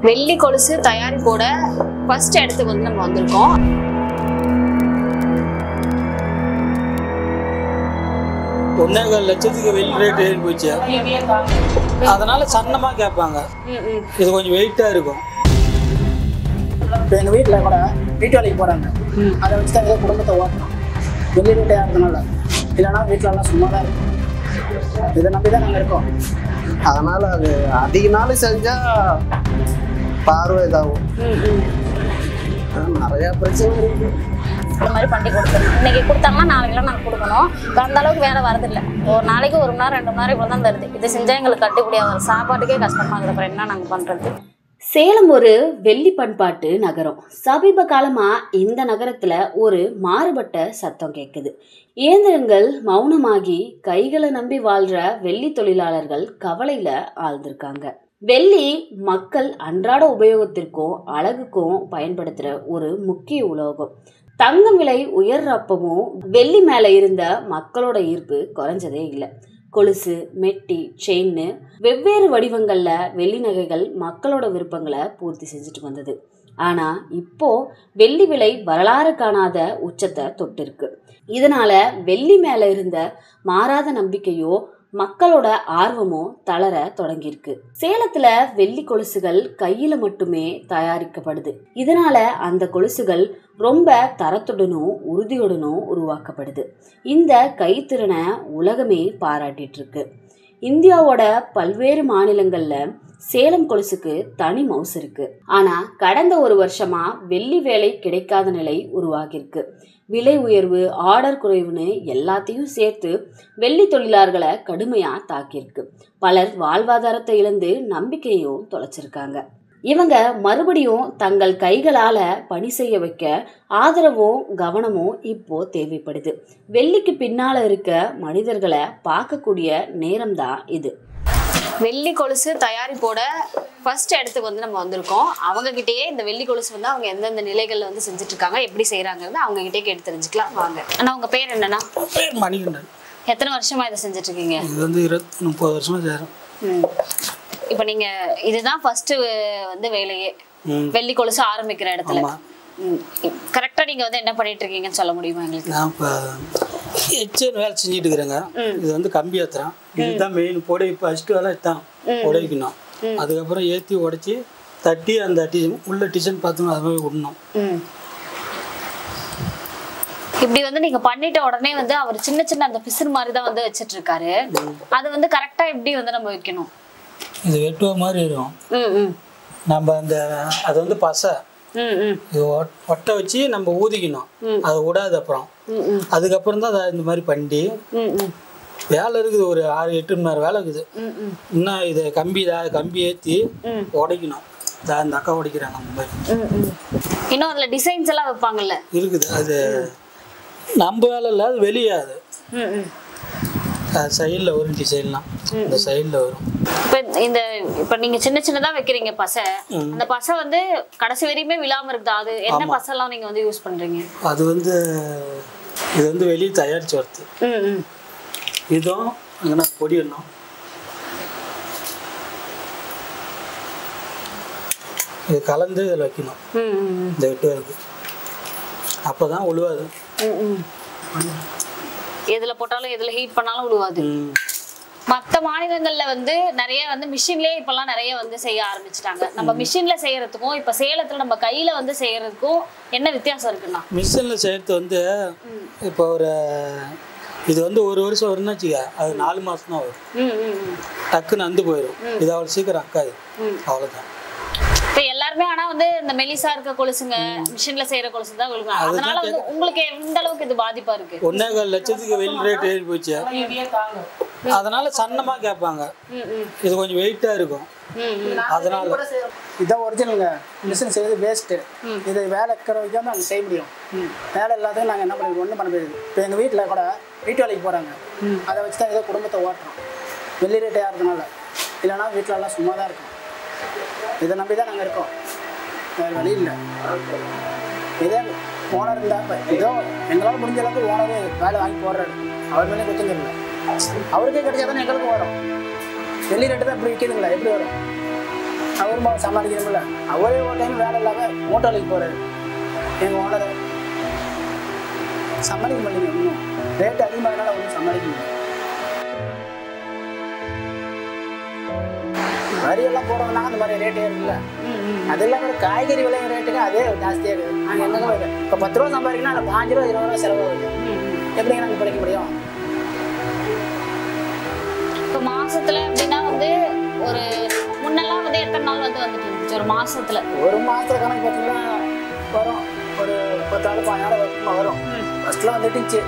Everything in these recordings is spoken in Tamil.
வெள்ளி கொலுசு தயாரிப்போட ஃபர்ஸ்ட் இடத்துக்கு வந்து நம்ம வந்திருக்கோம். $1.25 லட்சத்துக்கு வெள்ளி ரேட் ஏறி போச்சு. அதனால சன்னமாக கேட்பாங்க. இது கொஞ்சம் வெயிட்டாக இருக்கும். இப்போ எங்கள் வீட்டில் கூட வீட்டு வேலைக்கு போகிறாங்க, அதை வச்சு தான் ஏதோ குடும்பத்தை ஓட்டணும். வெள்ளி ரேட் ஏறதுனால இல்லைன்னா வீட்டிலலாம் சும்மா தான் இருக்கும். இதை நம்பி தான் நாங்கள் இருக்கோம். அதனால் அது அதிக நாள் செஞ்சால் பார்வை இதாகும். நிறையா பிரச்சனை இருக்குது. இந்த மாதிரி பண்ணி கொடுத்துருவோம். இன்னைக்கு கொடுத்தாங்கன்னா நாளைக்கெல்லாம் நாங்கள் கொடுக்கணும். அந்த அளவுக்கு வேலை வரதில்லை. ஒரு நாளைக்கு 1 மணி நேரம் 2 மணி நேரம் இப்போ தான் தருது. இது செஞ்சால் எங்களுக்கு கட்டுப்படியாக சாப்பாட்டுக்கே கஷ்டமாக அப்புறம் என்ன நாங்கள் பண்ணுறது? சேலம் ஒரு வெள்ளி பண்பாட்டு நகரம். சமீப காலமா இந்த நகரத்துல ஒரு மாறுபட்ட சத்தம் கேட்குது. இயந்திரங்கள் மௌனமாகி கைகளை நம்பி வாழ்ற வெள்ளி தொழிலாளர்கள் கவலையில ஆழ்ந்திருக்காங்க. வெள்ளி மக்கள் அன்றாட உபயோகத்திற்கும் அழகுக்கும் பயன்படுத்துற ஒரு முக்கிய உலோகம். தங்கம் விலை உயர்றப்பவும் வெள்ளி மேல இருந்த மக்களோட ஈர்ப்பு குறைஞ்சதே இல்லை. கொலுசு, மெட்டி, செயின்னு வெவ்வேறு வடிவங்கள்ல வெள்ளி நகைகள் மக்களோட விருப்பங்களை பூர்த்தி செஞ்சுட்டு வந்தது. ஆனா இப்போ வெள்ளி விலை வரலாறு காணாத உச்சத்தை தொட்டிருக்கு. இதனால வெள்ளி மேல இருந்த மாறாத நம்பிக்கையோ மக்களோட ஆர்வமோ தளர தொடங்கியிருக்கு. சேலத்துல வெள்ளி கொலுசுகள் கையில மட்டுமே தயாரிக்கப்படுது. இதனால அந்த கொலுசுகள் ரொம்ப தரத்துடனும் உறுதியுடனும் உருவாக்கப்படுது. இந்த கைத்திறனை உலகமே பாராட்டிட்டு இருக்கு. இந்தியாவோட பல்வேறு மாநிலங்கள்ல சேலம் கொலுசுக்கு தனி மவுசு இருக்கு. ஆனா கடந்த 1 வருஷமா வெள்ளி வேலை கிடைக்காத நிலை உருவாகிருக்கு. விலை உயர்வு, ஆர்டர் குறைவுன்னு எல்லாத்தையும் சேர்த்து வெள்ளி தொழிலாளர்களை கடுமையா தாக்கியிருக்கு. பலர் வாழ்வாதாரத்தை இழந்து நம்பிக்கையும் தொலைச்சிருக்காங்க. இவங்க மறுபடியும் தங்கள் கைகளால பணி செய்ய வைக்க ஆதரவும் கவனமும் இப்போ தேவைப்படுது. வெள்ளிக்கு பின்னால இருக்க மனிதர்களை பார்க்கக்கூடிய நேரம் தான் இது. வெள்ளி கொலுசு தயாரிப்போட ஃபர்ஸ்ட் இடத்துக்கு வந்து நம்ம வந்திருக்கோம். அவங்க கிட்டேயே இந்த வெள்ளி கொலுசு வந்து அவங்க எந்தெந்த நிலைகள்ல வந்து செஞ்சுட்டு இருக்காங்க, எப்படி செய்யறாங்கிறது அவங்க கிட்டே கேட்டு தெரிஞ்சுக்கலாம் வாங்க. ஆனா உங்க பேர் என்னன்னா? மணிகண்டன். எத்தனை வருஷமா இதை செஞ்சுட்டு இருக்கீங்க? இது வந்து 30 வருஷமா செய்யறோம். இப்ப நீங்க இதுதான் ஃபர்ஸ்ட் வந்து வேலையே, வெள்ளி கொலுசு ஆரம்பிக்கிற இடத்துல. கரெக்டா நீங்க வந்து என்ன பண்ணிட்டு இருக்கீங்கன்னு சொல்ல முடியுமா எங்களுக்கு? நான் இப்போ வேலை செஞ்சுட்டு இருக்கிறேங்க. இது வந்து கம்பி ஏத்துறோம். இதுதான் மெயின் போட. இப்போ ஃபர்ஸ்ட் வேலை தான் உடைக்கணும். அதுக்கப்புறம் ஏற்றி உடைச்சி தட்டி அந்த உள்ள டிசைன் பார்த்தோம்னா அது மாதிரி விடணும். இப்படி வந்து நீங்க பண்ணிட்ட உடனே வந்து அவர் சின்ன சின்ன அந்த பிசுறு மாதிரி தான் வந்து வச்சிட்டு இருக்காரு. அது வந்து கரெக்டா எப்படி வந்து நம்ம வைக்கணும்? இது வெட்டுவ மாதிரி இருக்கும். நம்ம அந்த அது வந்து பசை இது ஒட்டை வச்சு நம்ம ஊதிக்கணும். அதை விடாது. அப்புறம் அதுக்கப்புறம் தான் அதை இந்த மாதிரி பண்ணி வேலை இருக்குது. ஒரு 6-8 மணி நேரம் வேலை இருக்குது. இன்னும் இது கம்பி ஏற்றி உடைக்கணும். அந்த அக்கா உடைக்கிறாங்க அந்த மாதிரி. இன்னும் அதுல டிசைன்ஸ் எல்லாம் வைப்பாங்கல்ல இருக்குது. அது நம்ம வேலை இல்லை, அது வெளியே. அது சைடில் வரும் டிசைன்லாம். இந்த சைடில் வரும். இப்ப நீங்க சின்ன சின்னதா வைக்கிறீங்க பசை. அந்த பசை வந்து கடைசி வரையுமே விழாம இருக்குதா? அது என்ன பசை எல்லாம் நீங்க வந்து யூஸ் பண்றீங்க? அது வந்து இது வந்து வெளியே தயாரிச்சு வருது. இதுவும் அங்கே பொடியணும். இது கலந்து இதில் வைக்கணும். இந்த வெட்டுவதுக்கு அப்போதான் உழுவாது. எதுல போட்டாலும் எதுல ஹீட் பண்ணாலும் உழுவாது. மற்ற மாநிலங்கள்ல வந்து நிறைய வந்து மிஷின்லயே இப்பெல்லாம் நிறைய வந்து செய்ய ஆரம்பிச்சுட்டாங்க. நம்ம மிஷின்ல செய்யறதுக்கும் இப்ப சேலத்துல நம்ம கையில வந்து செய்யறதுக்கும் என்ன வித்தியாசம் இருக்குன்னா? மிஷின்ல செய்யறது வந்து இப்போ இது வந்து 1 வருஷம் வரும்னு வச்சுக்க, அது 4 மாசம் தான் வரும். டக்குன்னு அந்து போயிடும். இது அவ்வளவு சீக்கிரம் அக்காது. அவ்வளவுதான். இப்ப எல்லாருமே ஆனா வந்து இந்த மெலிசா இருக்க கொலுசுங்க மிஷின்ல செய்யற கொலுசு தான் விழுகும். அதனால வந்து உங்களுக்கு எந்த அளவுக்கு இது பாதிப்பா இருக்கு? 1.25 லட்சத்துக்கு வெள்ளி ரேட் ஏறி போச்சு. அதனால சன்னமா கேட்பாங்க. இது கொஞ்சம் வெயிட்டா இருக்கும். அதனால இதான் ஒரிஜினலுங்க. மிஷின் செய்யறது வேஸ்ட்டு. இது வேலை இருக்கிற வரைக்கும் தான் நாங்கள் செய்ய முடியும். வேலை இல்லாதவங்க நாங்கள் என்ன பண்ணிடுவோம்? ஒன்றும் பண்ண முடியாது. இப்போ எங்கள் வீட்டில் கூட வீட்டு வேலைக்கு போகிறாங்க, அதை வச்சு தான் ஏதோ குடும்பத்தை ஓட்டுறோம். வெள்ளி ரேட் ஏறதுனால இல்லைன்னா வீட்டிலலாம் சும்மா தான் இருக்கும். இதை நம்பி தான் நாங்கள் இருக்கோம். வேறு வழி இல்லை. இதே ஓனர் இருந்தால் ஏதோ எங்களால் முடிஞ்ச அளவுக்கு ஓனரே வேலை வாங்கி போடுறாரு. அவர் மேலே குத்தங்க இல்லை. அவருக்கே கிடைச்சா தானே எங்களுக்கும் வரும். வெள்ளி ரேட்டு தான் இப்படி விற்கிதுங்களா? எப்படி வரும்? அவரும் சமாளிக்கிறோம்ல. அவரே ஒரு டைம் வேலை இல்லாமல் ஹோட்டலுக்கு போகிறாரு. எங்கள் ஓனரை சமாளிக்க மாட்டேங்க. இன்னும் ரேட்டு அதிகமாகனால ஒன்றும் சமாளிக்க முடியும். வரியெல்லாம் போடுறதுனா அந்த மாதிரி ரேட்டே இருக்குல்ல. அது இல்லாமல் காய்கறி விலை ரேட்டுக்கு அதே ஜாஸ்தியாக இருக்குது. நாங்கள் எங்கே இப்போ 10 ரூபா சம்பாதிக்கணும், அதில் 5 ரூபா 20 ரூபா செலவாகுது. எப்படிங்க நாங்கள் பிடிக்க முடியும்? இப்போ மாசத்துல அப்படின்னா வந்து ஒரு முன்னெல்லாம் வந்து எத்தனை நாள் வந்து வந்துட்டு இருந்துச்சு ஒரு மாசத்துல? ஒரு மாதத்துல கணக்கு பார்த்தீங்கன்னா வரும், ஒரு 10 நாள் 15 நாள் வரைக்கும் வரும். ஃபர்ஸ்ட்லாம் வந்துட்டுச்சு.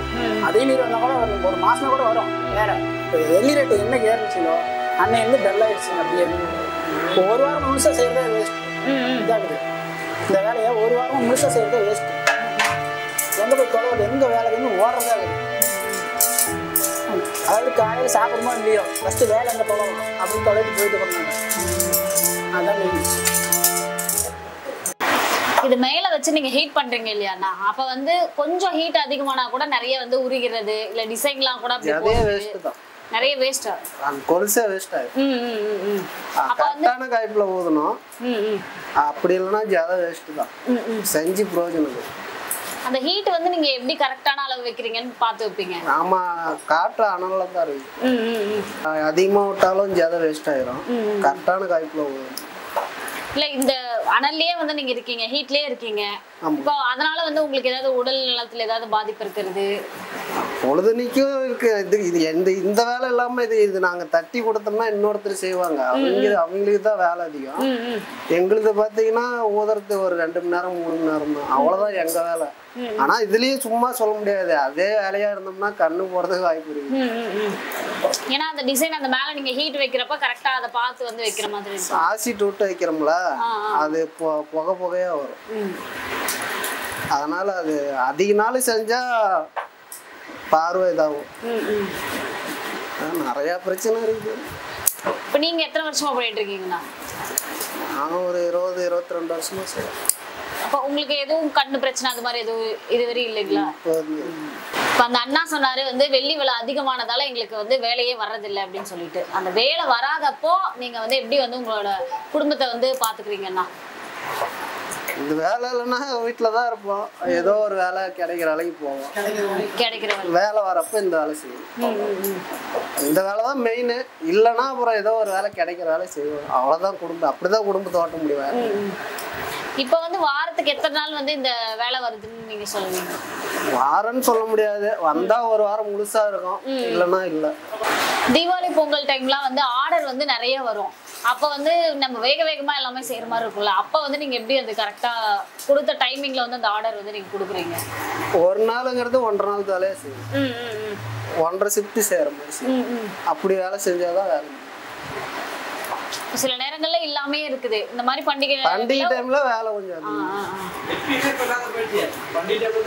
அதே மீறி வந்தால் கூட ஒரு மாசமா கூட வரும். வேற இப்போ வெள்ளி ரேட்டு என்ன ஏறிச்சுங்களோ அன்னை வந்து டல் ஆயிடுச்சுங்க. அப்படியே இப்போ ஒரு வாரம் முழுசாக செய்யறதே வேஸ்ட் இதாகுது. இந்த வேலையை ஒரு வாரம் முழுசாக செய்யறதே வேஸ்ட். எங்கே போய் தொலைவில் எங்கே வேலை வந்து ஓடுறதா இருக்குது. அதாவது காலையில் சாப்பிடுமோ இல்லையோ ஃபஸ்ட்டு வேலை எங்கே தொலைவும் அப்படின்னு தொலைவிட்டு போயிட்டு போனாங்க. அதான் மெயின். இது மேல வச்சு நீங்க ஹீட் பண்றீங்க இல்லையாண்ணா, அப்ப வந்து கொஞ்சம் ஹீட் அதிகமானா கூட நிறைய வந்து உருகிறது இல்ல டிசைன்லாம் கூட நிறைய வேஸ்ட் ஆகும். கொலுசே வேஸ்ட் ஆகும். கரெக்டான காய்ப்புல ஊதணும். அப்படி இல்லைன்னா ஜாத வேஸ்ட் தான். செஞ்சு பிரயோஜனம். அந்த ஹீட் வந்து நீங்க எப்படி கரெக்டான அளவு வைக்கிறீங்கன்னு பார்த்து வைப்பீங்க? ஆமா, காற்று அனல்ல தான் இருக்கு. அதிகமா விட்டாலும் ஜாத வேஸ்ட் ஆயிரும். கரெக்டான காய்ப்புல ஊதணும். இல்ல இந்த அனல்லயே வந்து நீங்க இருக்கீங்க, ஹீட்லயே இருக்கீங்க. இப்போ அதனால வந்து உங்களுக்கு ஏதாவது உடல் நலத்துல ஏதாவது பாதிப்பு இருக்கிறது? பொழுதுனிக்கும் இருக்கு. இந்த வேலை இல்லாம இது நாங்க தட்டி கொடுத்தோம்னா இன்னொருத்தர் செய்வாங்க. அவங்களுக்கு தான் வேலை அதிகம். எங்களுக்கு பாத்தீங்கன்னா ஊதுறது ஒரு 2 மணி நேரம் 3 மணி நேரம் தான், அவ்வளவுதான் எங்க வேலை. ஆனா இதுலயும் சும்மா சொல்ல முடியாது. அதே வேலையா இருந்தோம்னா கண்ணு போறதுக்கு வாய்ப்பு இருக்கு. ஏன்னா அந்த டிசைன் அந்த மேல நீங்க ஹீட் வைக்கிறப்ப கரெக்டா அதை பார்த்து வந்து வைக்கிற மாதிரி இருக்கு. ஆசிட் விட்டு வைக்கிறோம்ல, அது புகையா வரும். அதனால அது அதிக நாள் செஞ்சா பார்வை இதாகும். நிறைய பிரச்சனை இருக்குது. இப்ப நீங்க எத்தனை வருஷமா பண்ணிட்டு இருக்கீங்கண்ணா? நானும் ஒரு 20-22 வருஷமா செய்யறேன். அப்ப உங்களுக்கு எதுவும் கண்ணு பிரச்சனை அது மாதிரி எதுவும் இதுவரை இல்லைங்களா? இப்ப அந்த அண்ணா சொன்னாரு வந்து வெள்ளி விலை அதிகமானதால எங்களுக்கு வந்து வேலையே வர்றதில்லை அப்படின்னு சொல்லிட்டு. அந்த வேலை வராதப்போ நீங்க வந்து எப்படி வந்து உங்களோட குடும்பத்தை வந்து பாத்துக்கிறீங்கன்னா? இந்த வேலை இல்லைன்னா வீட்டுலதான் இருப்போம். ஏதோ ஒரு வேலை கிடைக்கிற வேலைக்கு போவோம். கிடைக்கிற வேலை வரப்ப இந்த வேலை செய்வோம். இந்த வேலைதான் மெயின். இல்லைன்னா அப்புறம் ஏதோ ஒரு வேலை கிடைக்கிற வேலை செய்வோம். அவ்வளவுதான் குடும்பம். அப்படிதான் குடும்பத்தை ஓட்ட முடியும். இப்ப வந்து வாரத்துக்கு எத்தனை நாள் வந்து இந்த வேலை வருதுன்னு நீங்க சொல்லுவீங்க? வாரம்னு சொல்ல முடியாது. வந்தா ஒரு வாரம் முழுசா இருக்கும், இல்லைன்னா இல்ல. தீபாவளி பொங்கல் டைம்லாம் வந்து ஆர்டர் வந்து நிறைய வரும். அப்ப வந்து நம்ம வேக வேகமா எல்லாமே செய்யற மாதிரி இருக்கும்ல, அப்ப வந்து நீங்க எப்படி அது கரெக்டா கொடுத்த டைமிங்ல வந்து அந்த ஆர்டர் வந்து நீங்க கொடுக்குறீங்க? ஒரு நாளுங்கிறது 1.5 நாள் வேலையா செய்யும். 1.5 ஷிஃப்ட் செய்யற மாதிரி. அப்படி வேலை செஞ்சாதான் வேலை. சில நேரங்கள்ல இல்லாமே இருக்குது. இந்த மாதிரி பண்டிகை டைம்ல வேலை கொஞ்சம்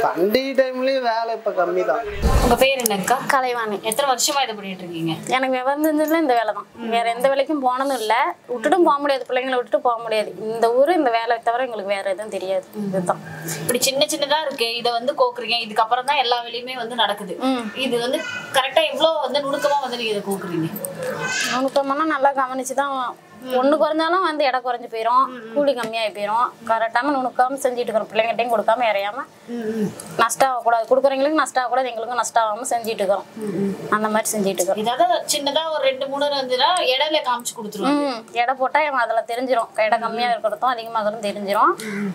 பண்டிகை டைம்லயும் வேலை இப்ப கம்மி தான். உங்க பேர் என்னக்கா? கலைவாணி. எத்தனை வருஷமா இதை பண்ணிட்டு இருக்கீங்க? எனக்கு வந்ததுல இந்த வேலை தான். வேற எந்த வேலைக்கும் போனதும் இல்லை. விட்டுட்டும் போக முடியாது, பிள்ளைங்களை விட்டுட்டு போக முடியாது. இந்த ஊரு இந்த வேலை தவிர எங்களுக்கு வேற எதுவும் தெரியாது. இதுதான். இப்படி சின்ன சின்னதா இருக்கு, இதை வந்து கோக்குறீங்க. இதுக்கப்புறம் தான் எல்லா வேலையுமே வந்து நடக்குது. இது வந்து கரெக்டா எவ்வளவு வந்து நுணுக்கமா வந்து நீங்க இதை கோக்குறீங்க? நுணுக்கமான நல்லா கவனிச்சுதான். ஒண்ணு குறைஞ்சாலும் வந்து எடை குறைஞ்சு போயிடும், கூலி கம்மியாகி போயிடும். கரெக்டாம நுணுக்காம செஞ்சுட்டு இருக்கிறோம். பிள்ளைங்கிட்டையும் கொடுக்காம இறையாம நஷ்டம் ஆகக்கூடாது. கொடுக்குறவங்களுக்கு நஷ்டம் ஆகக்கூடாது, எங்களுக்கும் நஷ்டம் ஆகாம செஞ்சுட்டு இருக்கிறோம். அந்த மாதிரி செஞ்சுட்டு இருக்கிறோம். இதாவது சின்னதா ஒரு 2-3 இருந்துன்னா இடையில காமிச்சு கொடுத்துருவோம். எடை போட்டா அதுல தெரிஞ்சிடும். எடை கம்மியா இருக்கிறதும் அதிகமாகிறதும் தெரிஞ்சிடும்.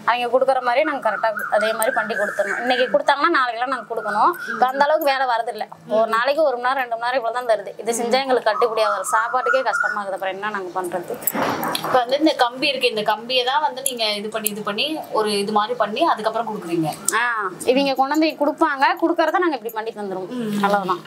அவங்க கொடுக்குற மாதிரி நாங்க கரெக்டா அதே மாதிரி பண்ணி கொடுத்துடணும். இன்னைக்கு கொடுத்தாங்கன்னா நாளைக்கெல்லாம் நாங்க கொடுக்கணும். இப்போ அந்த அளவுக்கு வேலை வரதில்லை. ஒரு நாளைக்கு 1 மணி நேரம் 2 மணி நேரம் இவ்வளவுதான் தருது. இது செஞ்சா எங்களுக்கு கட்டுப்படியாக சாப்பாட்டுக்கே கஷ்டமாகுது. அப்புறம் என்ன நாங்க பண்றது? இப்ப வந்து இந்த கம்பி இருக்கு, இந்த கம்பியை தான் வந்து நீங்க இது பண்ணி ஒரு இது மாதிரி பண்ணி அதுக்கப்புறம் கொடுக்குறீங்க. இவங்க கொண்டு வந்து கொடுப்பாங்க. கொடுக்கறத நாங்க இப்படி பண்ணி தந்துருவோம். அவ்வளவுதான்.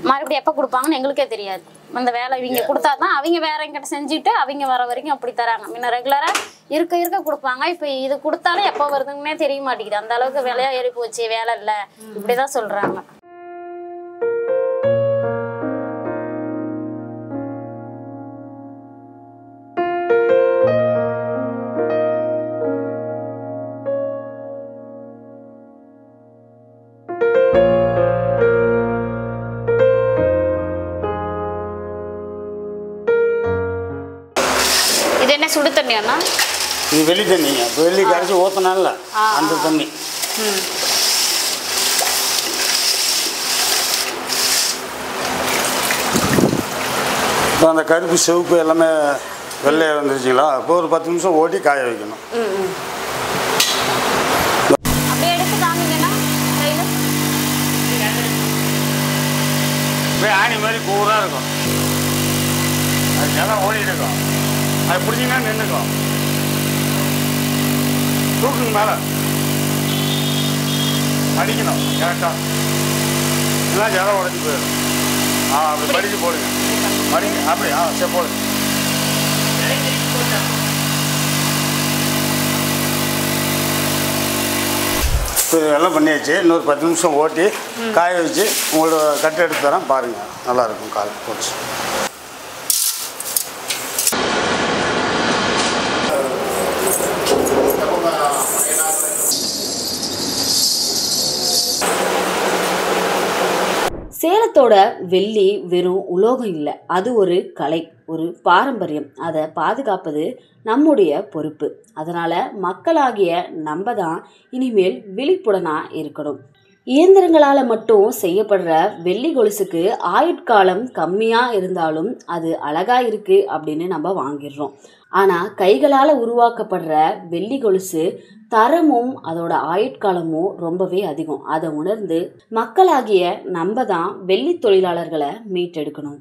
மறுபடியும் எப்ப கொடுப்பாங்கன்னு எங்களுக்கே தெரியாது. அந்த வேலை இவங்க கொடுத்தாதான் அவங்க வேற எங்கிட்ட செஞ்சுட்டு அவங்க வர வரைக்கும் அப்படி தராங்க. முன்ன ரெகுலரா இருக்க கொடுப்பாங்க. இப்ப இது கொடுத்தாலும் எப்ப வருதுன்னே தெரிய மாட்டேங்குது. அந்த அளவுக்கு வேலையா ஏறி போச்சு, வேலை இல்ல இப்படிதான் சொல்றாங்க. சுடு தண்ணியாண்ணா? இது வெள்ளி தண்ணிங்க. இப்போ வெள்ளி கரைச்சி ஊற்றினால அந்த தண்ணி. இப்போ அந்த கருப்பு சிவப்பு எல்லாமே வெள்ளையை வந்துருச்சுங்களா, இப்போ ஒரு 10 நிமிஷம் ஓட்டி காய வைக்கணும். இப்போ ஆணி மாதிரி கூறாக இருக்கும், அது நல்லா ஓடிட்டு இருக்கும். அது பிடிச்சிங்கன்னா நின்றுக்கும், தூக்குங்க மேலே அடிக்கணும் கரெக்டாக, இல்லைன்னா ஜலம் உடஞ்சி போயிடும். அப்படி படிக்க போடுங்க, படிங்க அப்படி சரி போடுங்க. இப்போ இதெல்லாம் பண்ணியாச்சு. இன்னொரு 10 நிமிஷம் ஓட்டி காய வச்சு உங்களோட கட்டு எடுத்து தரேன் பாருங்கள், நல்லாயிருக்கும் கால் போச்சு. சேலத்தோட வெள்ளி வெறும் உலோகம் இல்லை, அது ஒரு கலை, ஒரு பாரம்பரியம். அதை பாதுகாப்பது நம்முடைய பொறுப்பு. அதனால் மக்களாகிய நம்ம தான் இனிமேல் விழிப்புடனாக இருக்கணும். இயந்திரங்களால் மட்டும் செய்யப்படுற வெள்ளி கொலுசுக்கு ஆயுட்காலம் கம்மியாக இருந்தாலும் அது அழகாக இருக்குது அப்படின்னு நம்ம வாங்கிடுறோம். ஆனால் கைகளால் உருவாக்கப்படுற வெள்ளி கொலுசு தரமும் அதோட ஆயுட்காலமும் ரொம்பவே அதிகம். அதை உணர்ந்து மக்களாகிய நம்ம தான் வெள்ளி தொழிலாளர்களை மீட்டெடுக்கணும்.